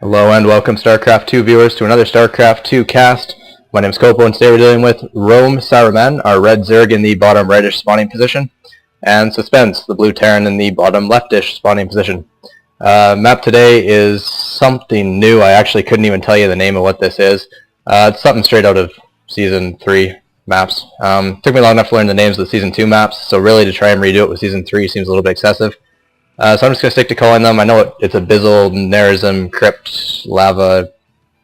Hello and welcome StarCraft 2 viewers to another StarCraft 2 cast. My name is Kopo and today we're dealing with RoMeSaruman, our red Zerg in the bottom rightish spawning position, and Suspense, the blue Terran in the bottom leftish spawning position. Map today is something new. I actually couldn't even tell you the name of what this is. It's something straight out of Season 3 maps. Took me long enough to learn the names of the Season 2 maps, so really to try and redo it with Season 3 seems a little bit excessive. So I'm just going to stick to calling them. I know it's Abyssal, Nerism, Crypt, Lava,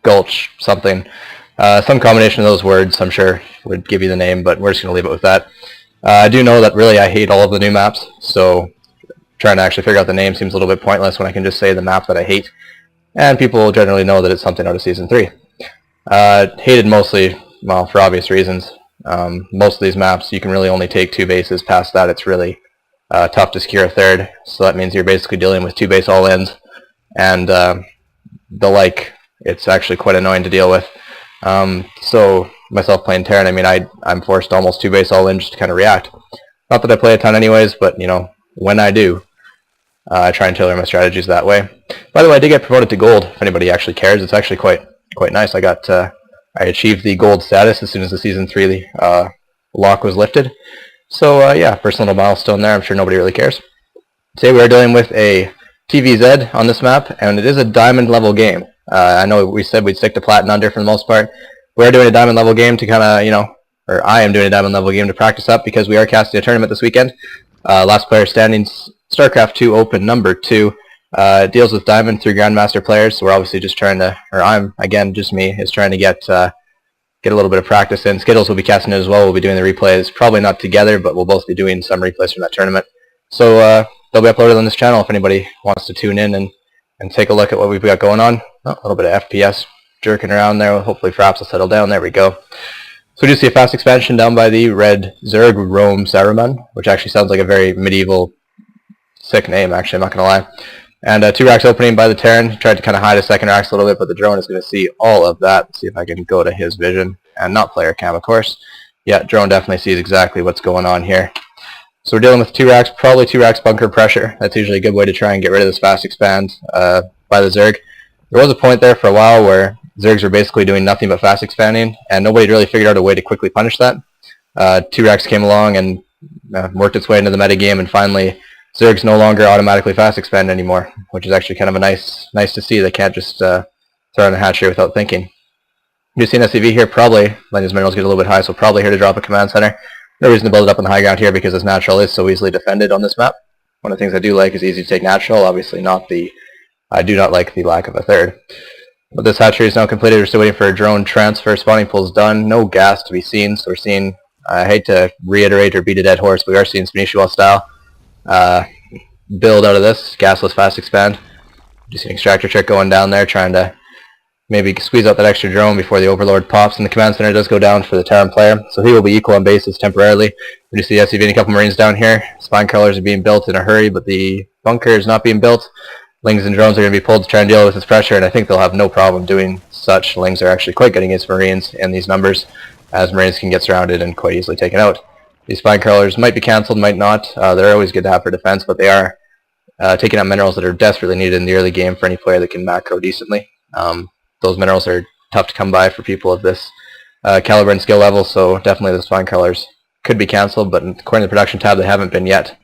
Gulch, something. Some combination of those words, I'm sure, would give you the name, but we're just going to leave it with that. I do know that really I hate all of the new maps, so trying to actually figure out the name seems a little bit pointless when I can just say the map that I hate. And people generally know that it's something out of Season 3. Hated mostly, well, for obvious reasons. Most of these maps, you can really only take 2 bases. Past that, it's really tough to secure a third, so that means you're basically dealing with 2 base all-ins, and the like. It's actually quite annoying to deal with. So myself playing Terran, I mean, I'm forced to almost 2 base all-in just to kind of react. Not that I play a ton anyways, but you know, when I do, I try and tailor my strategies that way. By the way, I did get promoted to gold. If anybody actually cares, it's actually quite nice. I achieved the gold status as soon as the Season 3 lock was lifted. So yeah, first little milestone there. I'm sure nobody really cares. Today we are dealing with a TVZ on this map, and it is a diamond level game. I know we said we'd stick to plat and under for the most part. We're doing a diamond level game to kind of, you know, or I am doing a diamond level game to practice up because we are casting a tournament this weekend. Last player standing, StarCraft 2 Open number 2. Deals with diamond through Grandmaster players, so we're obviously just trying to, or I'm, again, just me, is trying to get a little bit of practice in. Skittles will be casting it as well. We'll be doing the replays, probably not together, but we'll both be doing some replays from that tournament. So they'll be uploaded on this channel if anybody wants to tune in and take a look at what we've got going on. Oh, a little bit of FPS jerking around there. Hopefully Fraps will settle down. There we go. So we do see a fast expansion down by the red Zerg, RoMeSaruman, which actually sounds like a very medieval, sick name, actually, I'm not going to lie. And 2 racks opening by the Terran. Tried to kind of hide his second racks a little bit, but the drone is going to see all of that. Let's see if I can go to his vision, and not player cam, of course. Yeah, drone definitely sees exactly what's going on here. So we're dealing with 2 racks, probably 2 racks bunker pressure. That's usually a good way to try and get rid of this fast expand by the Zerg. There was a point there for a while where Zergs were basically doing nothing but fast expanding, and nobody really figured out a way to quickly punish that. 2 racks came along and worked its way into the metagame, and finally Zergs no longer automatically fast expand anymore, which is actually kind of a nice to see. They can't just throw in the hatchery without thinking. You see an SCV here, probably letting his minerals get a little bit high, so probably here to drop a command center. No reason to build it up on the high ground here because this natural is so easily defended on this map. One of the things I do like is easy to take natural. Obviously not the, I do not like the lack of a third. But this hatchery is now completed. We're still waiting for a drone transfer. Spawning pool's done. No gas to be seen, so we're seeing, I hate to reiterate or beat a dead horse, but we are seeing Spanish style build out of this gasless fast expand. Just an extractor trick going down there, trying to maybe squeeze out that extra drone before the overlord pops, and the command center does go down for the Terran player, so he will be equal on bases temporarily. We just see the SCV and a couple marines down here. Spine crawlers are being built in a hurry, but the bunker is not being built. Lings and drones are going to be pulled to try and deal with this pressure, and I think they'll have no problem doing such. Lings are actually quite good against marines in these numbers, as marines can get surrounded and quite easily taken out. These spine crawlers might be cancelled, might not. They're always good to have for defense, but they are taking out minerals that are desperately needed in the early game for any player that can macro decently. Those minerals are tough to come by for people of this caliber and skill level, so definitely the spine crawlers could be cancelled, but according to the production tab, they haven't been yet.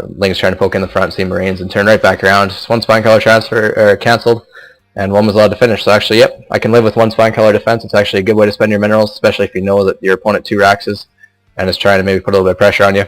Ling's trying to poke in the front, see marines, and turn right back around. Just 1 spine crawler transfer cancelled, and 1 was allowed to finish. So actually, yep, I can live with 1 spine crawler defense. It's actually a good way to spend your minerals, especially if you know that your opponent 2 raxes and is trying to maybe put a little bit of pressure on you.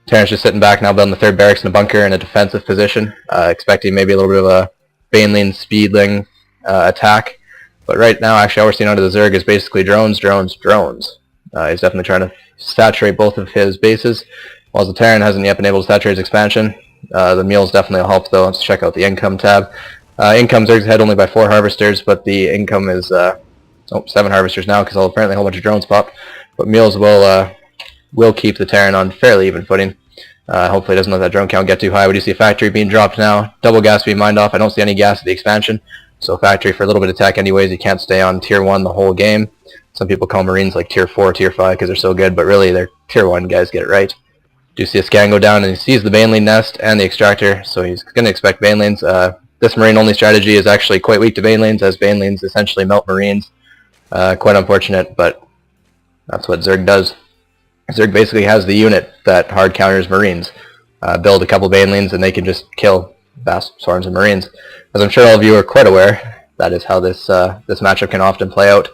Terran's just sitting back now, building the 3rd barracks in a bunker in a defensive position, expecting maybe a little bit of a Baneling, Speedling attack. But right now, actually, all we're seeing under the Zerg is basically drones. He's definitely trying to saturate both of his bases, while the Terran hasn't yet been able to saturate his expansion. The mules definitely will help, though. Let's check out the income tab. Income Zerg's ahead only by 4 harvesters, but the income is 7 harvesters now, because apparently a whole bunch of drones popped. But mules will keep the Terran on fairly even footing. Hopefully it doesn't let that drone count get too high. We do see a factory being dropped now. Double gas being mined off. I don't see any gas at the expansion. So factory for a little bit of tech anyways. You can't stay on tier 1 the whole game. Some people call marines like tier 4, tier 5 because they're so good, but really they're tier 1 guys, get it right. Do see a scan go down, and he sees the Baneling nest and the extractor, so he's going to expect Banelings. This marine-only strategy is actually quite weak to banelings, as banelings essentially melt marines. Quite unfortunate, but that's what Zerg does. Zerg basically has the unit that hard counters marines. Build a couple banelings and they can just kill vast swarms of marines. As I'm sure all of you are quite aware, that is how this matchup can often play out.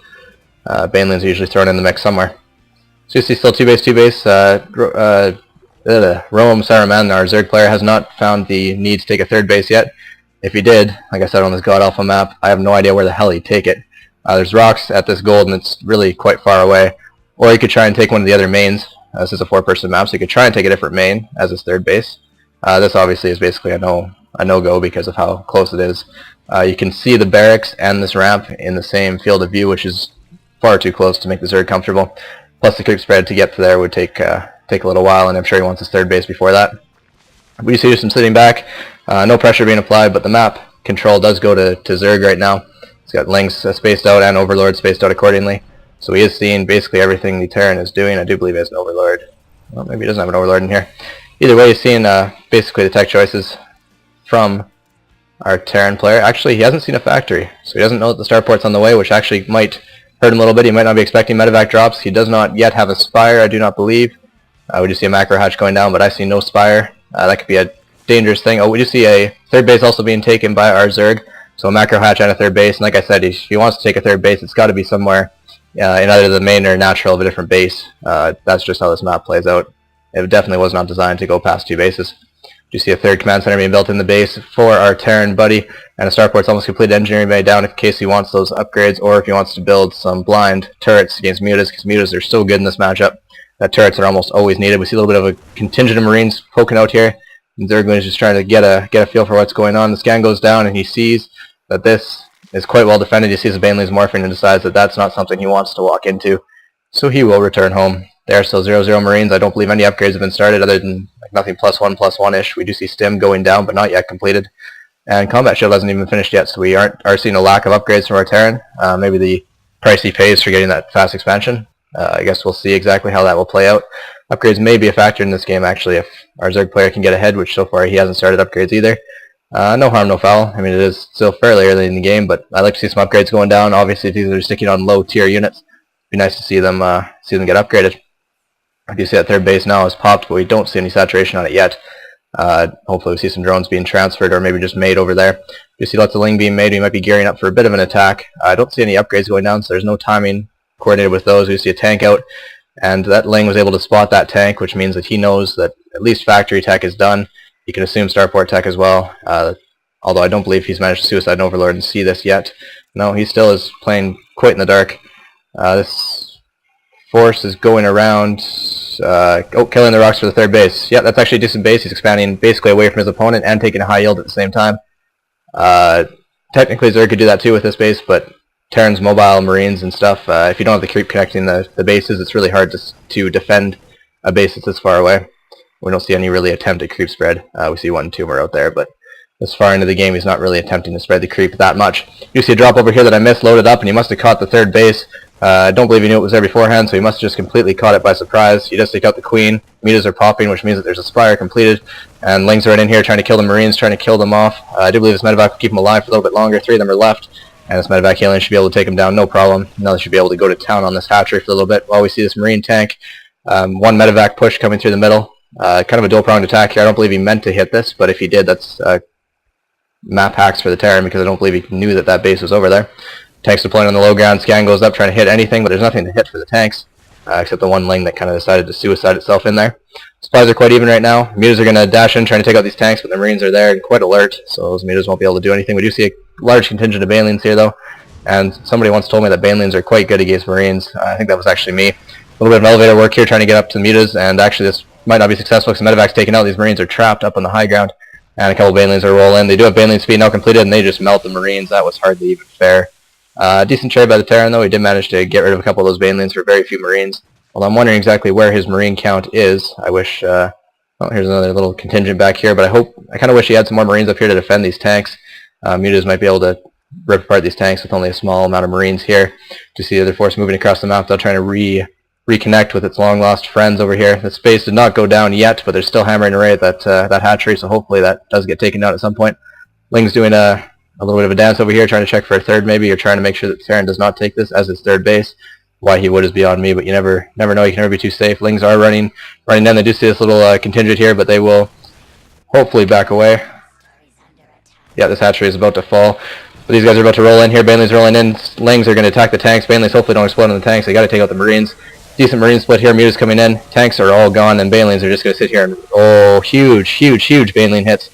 Banelings are usually thrown in the mix somewhere. So you see still 2-base. RoMeSaruman, our Zerg player, has not found the need to take a third base yet. If he did, like I said on this God Alpha map, I have no idea where the hell he'd take it. There's rocks at this gold and it's really quite far away. Or you could try and take one of the other mains. This is a 4-person map, so you could try and take a different main as his third base. This obviously is basically a no-go because of how close it is. You can see the barracks and this ramp in the same field of view, which is far too close to make the Zerg comfortable. Plus the creep spread to get to there would take a little while, and I'm sure he wants his third base before that. We see some sitting back, no pressure being applied, but the map control does go to Zerg right now. He's got Lings spaced out and Overlord spaced out accordingly. So he is seeing basically everything the Terran is doing. I do believe he has an Overlord. Well, maybe he doesn't have an Overlord in here. Either way, he's seeing basically the tech choices from our Terran player. Actually, he hasn't seen a factory, so he doesn't know that the starport's on the way, which actually might hurt him a little bit. He might not be expecting medevac drops. He does not yet have a Spire, I do not believe. We do see a macro hatch going down, but I see no Spire. That could be a dangerous thing. Oh, we do see a third base also being taken by our Zerg. So a macro hatch and a third base. And like I said, if he wants to take a third base, it's got to be somewhere in either the main or natural of a different base. That's just how this map plays out. It definitely was not designed to go past 2 bases. You see a third command center being built in the base for our Terran buddy, and a starport's almost completed engineering made down in case he wants those upgrades, or if he wants to build some blind turrets against mutas, because mutas are so good in this matchup that turrets are almost always needed. We see a little bit of a contingent of marines poking out here, and Zerglin is just trying to get a feel for what's going on. The scan goes down, and he sees that this is quite well defended. He sees the banelings morphing and decides that that's not something he wants to walk into, so he will return home. There are still 0-0 marines. I don't believe any upgrades have been started other than like nothing +1/+1-ish. We do see stim going down, but not yet completed. And combat shield hasn't even finished yet, so we are seeing a lack of upgrades from our Terran. Maybe the price he pays for getting that fast expansion. I guess we'll see exactly how that will play out. Upgrades may be a factor in this game, actually, if our Zerg player can get ahead, which so far he hasn't started upgrades either. No harm, no foul. I mean, it is still fairly early in the game, but I'd like to see some upgrades going down. Obviously, if these are sticking on low-tier units, it'd be nice to see them get upgraded. I do see that third base now is popped, but we don't see any saturation on it yet. Hopefully we see some drones being transferred or maybe just made over there. You see lots of Ling being made. We might be gearing up for a bit of an attack. I don't see any upgrades going down, so there's no timing coordinated with those. We see a tank out, and that Ling was able to spot that tank, which means that he knows that at least factory tech is done. You can assume starport tech as well, although I don't believe he's managed to suicide an Overlord and see this yet. No, he still is playing quite in the dark. This force is going around, killing the rocks for the third base. Yeah, that's actually a decent base. He's expanding basically away from his opponent and taking a high yield at the same time. Technically Zerg could do that too with this base, but Terran's mobile marines and stuff, if you don't have the creep connecting the bases, it's really hard to defend a base that's this far away. We don't see any really attempt at creep spread. We see one tumor out there, but this far into the game he's not really attempting to spread the creep that much. You see a drop over here that I missed, loaded up, and he must have caught the third base. I don't believe he knew it was there beforehand, so he must have just completely caught it by surprise. He does take out the queen. Mutas are popping, which means that there's a spire completed, and Lings are right in here trying to kill the marines, trying to kill them off. I do believe this medevac will keep them alive for a little bit longer. 3 of them are left, and this medevac healing should be able to take them down, no problem. Now they should be able to go to town on this hatchery for a little bit while we see this marine tank. One medevac push coming through the middle. Kind of a dual-pronged attack here. I don't believe he meant to hit this, but if he did, that's map hacks for the Terran, because I don't believe he knew that that base was over there. Tanks deploying on the low ground, scan goes up trying to hit anything, but there's nothing to hit for the tanks, except the one Ling that kind of decided to suicide itself in there. Supplies are quite even right now. Mutas are going to dash in trying to take out these tanks, but the marines are there and quite alert, so those mutas won't be able to do anything. We do see a large contingent of banelings here though, and somebody once told me that banelings are quite good against marines. I think that was actually me. A little bit of elevator work here trying to get up to the mutas, and actually this might not be successful because medevac's taken out. These marines are trapped up on the high ground, and a couple banelings are rolling. They do have baneling speed now completed, and they just melt the marines. That was hardly even fair. Decent trade by the Terran though. He did manage to get rid of a couple of those banelings for very few marines. Although I'm wondering exactly where his marine count is. I wish, oh, here's another little contingent back here, but I kind of wish he had some more marines up here to defend these tanks. Mutas might be able to rip apart these tanks with only a small amount of marines here. To see the other force moving across the map, they're trying to reconnect with its long-lost friends over here. The space did not go down yet, but they're still hammering away at that hatchery, so hopefully that does get taken down at some point. Ling's doing a little bit of a dance over here, trying to check for a third maybe, or trying to make sure that Terran does not take this as his third base. Why he would is beyond me, but you never know. You can never be too safe. Lings are running down. They do see this little contingent here, but they will hopefully back away. Yeah, this hatchery is about to fall. But these guys are about to roll in here. Baneley's rolling in. Lings are going to attack the tanks. Baneley's hopefully don't explode in the tanks. They got to take out the Marines. Decent Marine split here. Muta's coming in. Tanks are all gone, and Baneley's are just going to sit here and huge Baneley hits.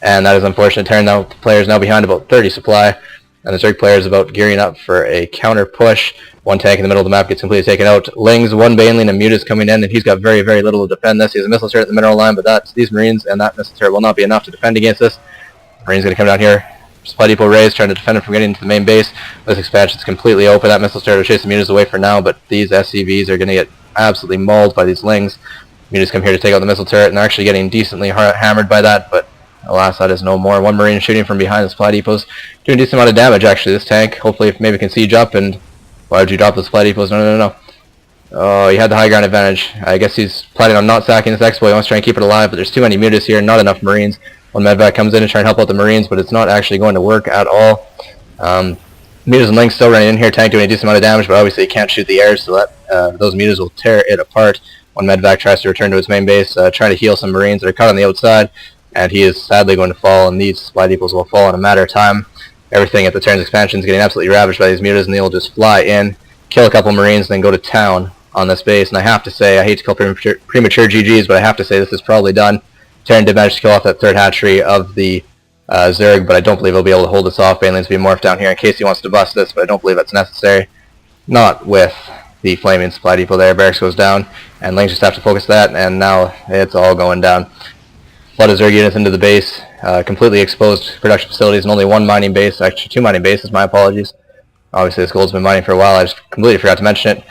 And that is unfortunate. Terran now players now behind about 30 supply, and the Zerg player is about gearing up for a counter push. One tank in the middle of the map gets completely taken out. Lings, one Baneley, and Muta's coming in, and he's got very little to defend this. He has a missile turret at the mineral line, but these Marines and that missile turret will not be enough to defend against this. Marine's going to come down here. Supply depot raised, trying to defend him from getting into the main base. This expansion is completely open. That missile turret will chase the Mutas away for now, but these SCVs are going to get absolutely mauled by these Lings. Mutas come here to take out the missile turret, and they're actually getting decently hammered by that, but alas, that is no more. One Marine shooting from behind the supply depots, doing a decent amount of damage actually. This tank, hopefully, if maybe can siege up. And why would you drop the supply depots? No. Oh, he had the high ground advantage. I guess he's planning on not sacking this exploit. He wants to try and keep it alive, but there's too many Mutas here, not enough Marines. One medvac comes in to try and help out the Marines, but it's not actually going to work at all. Mutas and Lings still running in here. Tank doing a decent amount of damage, but obviously he can't shoot the air, so that those Mutas will tear it apart. One medvac tries to return to his main base, trying to heal some Marines that are caught on the outside, and he is sadly going to fall, and these supply depots will fall in a matter of time. Everything at the Terran's expansion is getting absolutely ravaged by these Mutas, and they'll just fly in, kill a couple Marines, and then go to town on this base. And I have to say, I hate to call premature GGs, but I have to say this is probably done. Terran did manage to kill off that third hatchery of the Zerg, but I don't believe he'll be able to hold this off. Baneley's being morphed down here in case he wants to bust this, but I don't believe that's necessary. Not with the flaming supply depot there. Barracks goes down, and Lings just have to focus that, and now it's all going down. A lot of Zerg units into the base, completely exposed production facilities, and only one mining base, actually 2 mining bases, my apologies. Obviously this gold's been mining for a while, I just completely forgot to mention it.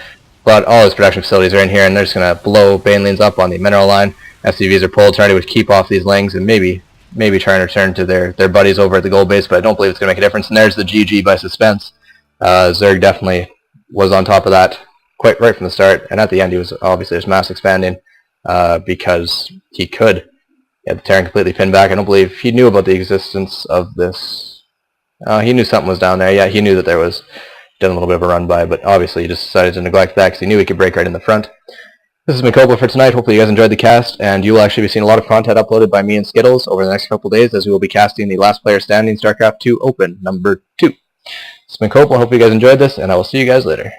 But all his production facilities are in here, and they're just going to blow Baneley's up on the mineral line. SCVs are pulled, trying to keep off these Lings, and maybe try and return to their buddies over at the gold base, but I don't believe it's going to make a difference. And there's the GG by Suspense. Zerg definitely was on top of that quite right from the start, and at the end he was obviously just mass expanding because he could. He had the Terran completely pinned back. I don't believe he knew about the existence of this. He knew something was down there. Yeah, he knew that there was done a little bit of a run by, but obviously he just decided to neglect that because he knew he could break right in the front. This has been Kopo for tonight. Hopefully you guys enjoyed the cast, and you will actually be seeing a lot of content uploaded by me and Skittles over the next couple days, as we will be casting the Last Player Standing StarCraft 2 Open number 2. This has been Kopo. I hope you guys enjoyed this, and I will see you guys later.